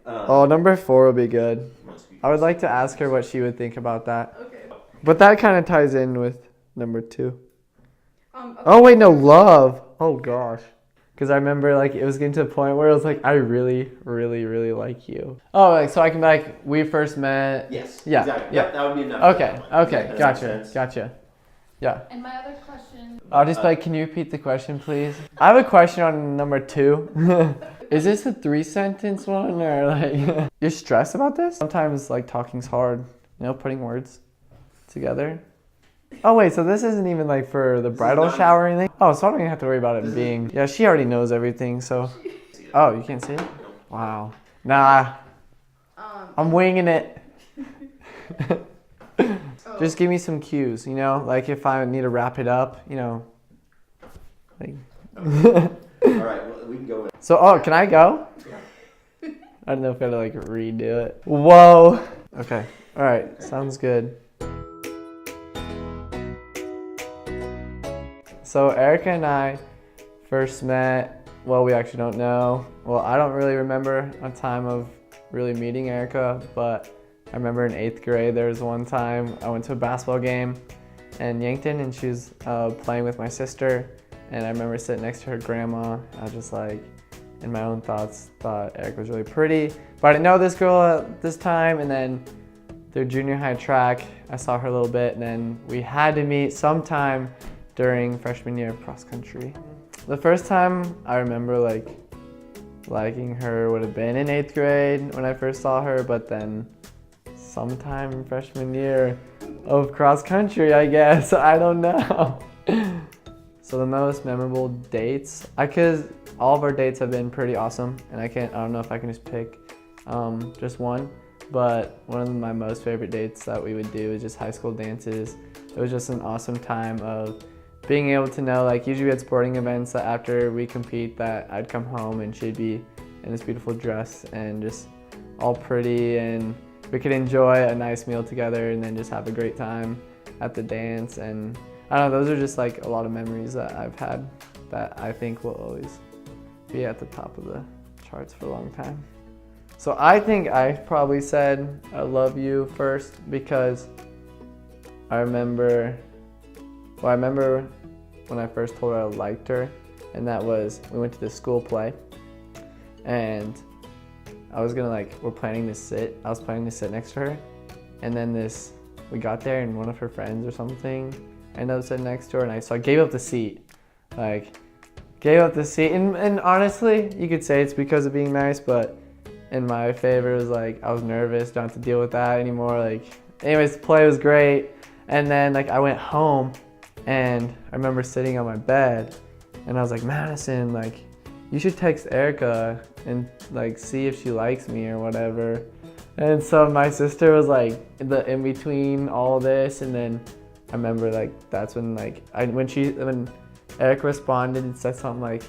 Oh, number 4 would be good. I would like to ask her what she would think about that. Okay. But that kind of ties in with number 2. Okay. Oh, wait, no, love. Oh, gosh. Because I remember, like, it was getting to the point where it was like, I really, really, really like you. Oh, like, so I can be like, we first met. Yes. Yeah. Exactly. Yeah. Yep, that would be enough. Okay. Gotcha. Yeah. And my other question. I'll just be like, can you repeat the question, please? I have a question on number 2. Is this a 3-sentence one or like, you're stressed about this? Sometimes like talking's hard, putting words together. Oh wait, so this isn't even like for the bridal shower or anything? Oh, so I don't even have to worry about it being, yeah, she already knows everything, so. Oh, you can't see it? Wow. Nah, I'm winging it. Just give me some cues, like if I need to wrap it up, like. All right, well, we can go with. So, can I go? Yeah. I don't know if I had to like redo it. Whoa. Okay. All right. Sounds good. So Erica and I first met, well, we actually don't know. Well, I don't really remember a time of really meeting Erica, but I remember in 8th grade, there was one time I went to a basketball game in Yankton and she was playing with my sister. And I remember sitting next to her grandma. I was just like, in my own thoughts, thought Erica was really pretty. But I didn't know this girl at this time. And then through junior high track, I saw her a little bit. And then we had to meet sometime during freshman year of cross country. The first time I remember like liking her would have been in 8th grade when I first saw her. But then sometime in freshman year of cross country, I guess. I don't know. So the most memorable dates, all of our dates have been pretty awesome, and I don't know if I can just pick just one, but one of my most favorite dates that we would do is just high school dances. It was just an awesome time of being able to know, like usually we had sporting events that after we compete that I'd come home and she'd be in this beautiful dress and just all pretty, and we could enjoy a nice meal together and then just have a great time at the dance. And I don't know, those are just like a lot of memories that I've had that I think will always be at the top of the charts for a long time. So I think I probably said I love you first because I remember when I first told her I liked her, and that was, we went to this school play and I was planning to sit next to her, and then we got there and one of her friends or something ended up sitting next to her, and so I gave up the seat. And honestly, you could say it's because of being nice, but in my favor, it was like, I was nervous, don't have to deal with that anymore. Anyways, the play was great. And then I went home and I remember sitting on my bed and I was like, Madison, you should text Erica and see if she likes me or whatever. And so my sister was in between all this, and then I remember that's when when Erica responded and said something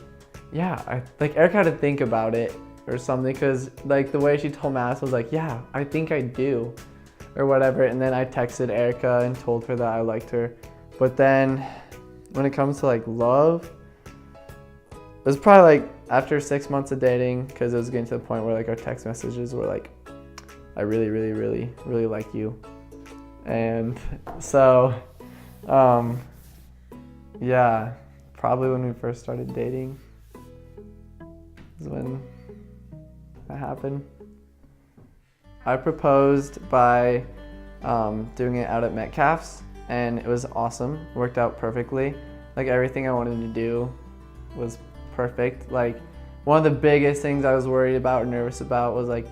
yeah, Erica had to think about it or something, because the way she told Mass was yeah, I think I do or whatever. And then I texted Erica and told her that I liked her. But then when it comes to love, it was probably after 6 months of dating, because it was getting to the point where our text messages were I really, really, really, really like you. And so yeah, probably when we first started dating is when that happened. I proposed by doing it out at Metcalf's, and it was awesome. It worked out perfectly. Everything I wanted to do was perfect. One of the biggest things I was worried about or nervous about was I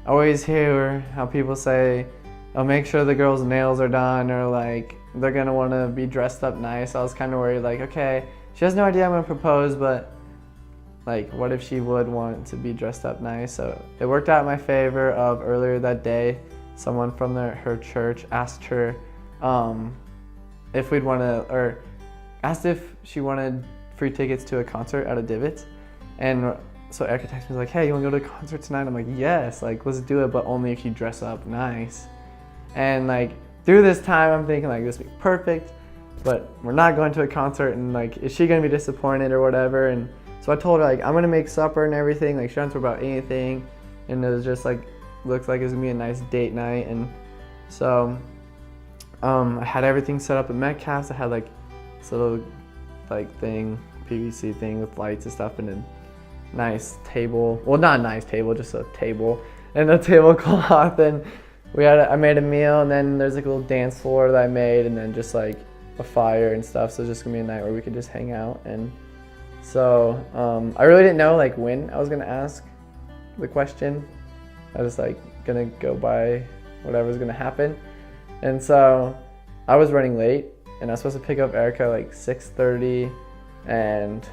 always hear how people say, oh, make sure the girl's nails are done, or they're gonna want to be dressed up nice. I was kind of worried okay, she has no idea I'm gonna propose, but what if she would want to be dressed up nice? So it worked out in my favor. Earlier that day, someone from her church asked her if we'd want to, or asked if she wanted free tickets to a concert out of Divots. And so Erica texted me hey, you want to go to a concert tonight? I'm like, yes, let's do it, but only if you dress up nice. And through this time, I'm thinking this would be perfect, but we're not going to a concert, and is she gonna be disappointed or whatever? And so I told her I'm gonna make supper and everything. She doesn't talk about anything. and it was just like looked like it was gonna be a nice date night. And so I had everything set up at Metcalf's. I had like this little like thing, PVC thing with lights and stuff, and a nice table. Well, not a nice table, just a table and a tablecloth. And I made a meal, and then there's like a little dance floor that I made, and then just like a fire and stuff. So it's just gonna be a night where we could just hang out. And so I really didn't know like when I was gonna ask the question. I was like gonna go by whatever's gonna happen. And so I was running late, and I was supposed to pick up Erica like 6:30, and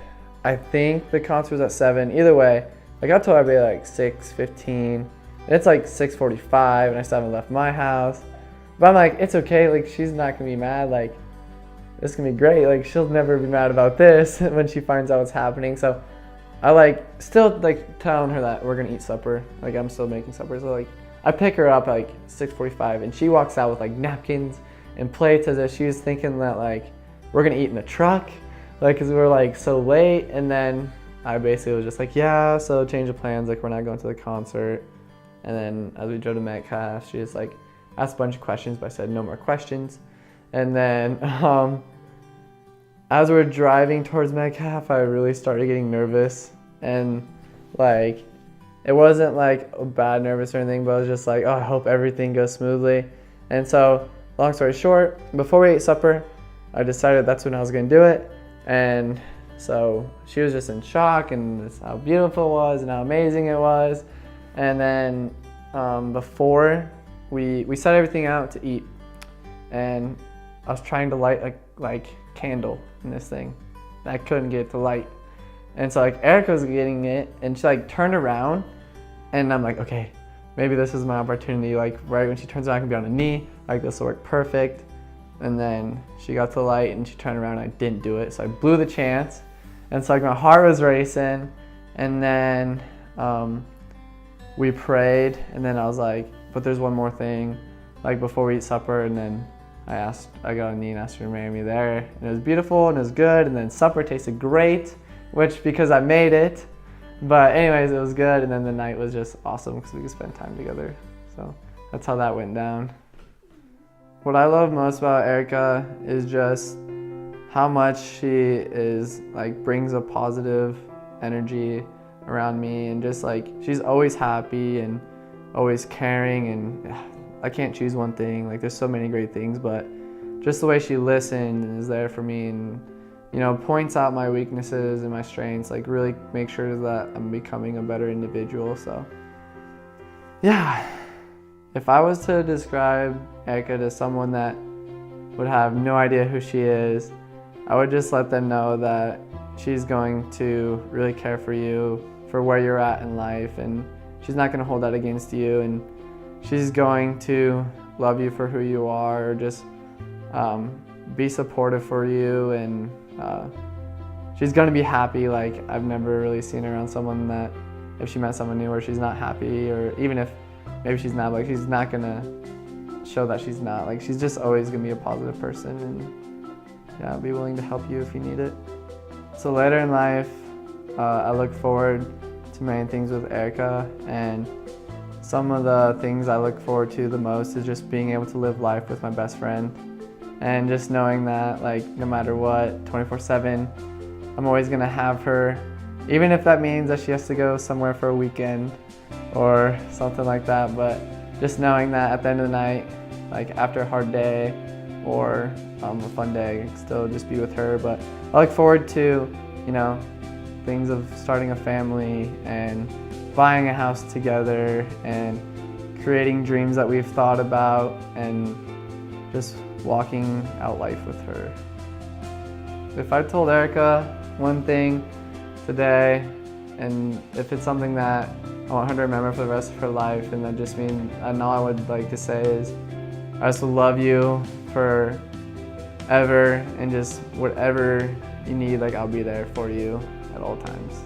I think the concert was at 7. Either way, I got told I'd be like 6:15, and it's like 6:45, and I still haven't left my house. But I'm like, it's okay, like she's not gonna be mad, like this can be great, like she'll never be mad about this when she finds out what's happening. So I like still like telling her that we're gonna eat supper, like I'm still making supper. So like I pick her up at like 6:45, and she walks out with like napkins and plates as if she was thinking that like we're gonna eat in the truck, like because we were like so late. And then I basically was just like, yeah, so change of plans, like we're not going to the concert. And then as we drove to Metcalf, she just like asked a bunch of questions, but I said no more questions. And then as we're driving towards Metcalf, I really started getting nervous, and like it wasn't like a bad nervous or anything, but I was just like, oh, I hope everything goes smoothly. And so long story short, before we ate supper, I decided that's when I was gonna do it. And so she was just in shock, and this how beautiful it was and how amazing it was. And then before we set everything out to eat, and I was trying to light like candle in this thing. I couldn't get it to light. And so like Erica was getting it, and she like turned around, and I'm like, okay, maybe this is my opportunity. Like right when she turns around, I can be on a knee. Like this will work perfect. And then she got to the light, and she turned around, and I didn't do it. So I blew the chance. And so like my heart was racing. And then we prayed, and then I was like, but there's one more thing, like before we eat supper. And then I got on a knee and asked her to marry me there. And it was beautiful, and it was good. And then supper tasted great, which because I made it. But anyways, it was good, and then the night was just awesome because we could spend time together. So that's how that went down. What I love most about Erica is just how much she is like brings a positive energy around me, and just like she's always happy and always caring. And I can't choose one thing, like there's so many great things, but just the way she listens and is there for me, and you know, points out my weaknesses and my strengths, like really make sure that I'm becoming a better individual. So yeah, if I was to describe Erica to someone that would have no idea who she is, I would just let them know that she's going to really care for you for where you're at in life, and she's not going to hold that against you, and she's going to love you for who you are, or just be supportive for you, and she's going to be happy. Like I've never really seen her around someone that if she met someone new where she's not happy, or even if maybe she's not, like she's not gonna show that she's not, like she's just always gonna be a positive person, and yeah, be willing to help you if you need it. So later in life, I look forward to many things with Erica, and some of the things I look forward to the most is just being able to live life with my best friend, and just knowing that like no matter what, 24/7, I'm always gonna have her, even if that means that she has to go somewhere for a weekend or something like that. But just knowing that at the end of the night, like after a hard day or a fun day, I can still just be with her. But I look forward to, you know, things of starting a family and buying a house together and creating dreams that we've thought about, and just walking out life with her. If I told Erica one thing today, and if it's something that I want her to remember for the rest of her life, and that just means, and all I would like to say is, I just love you forever, and just whatever you need, like I'll be there for you at all times.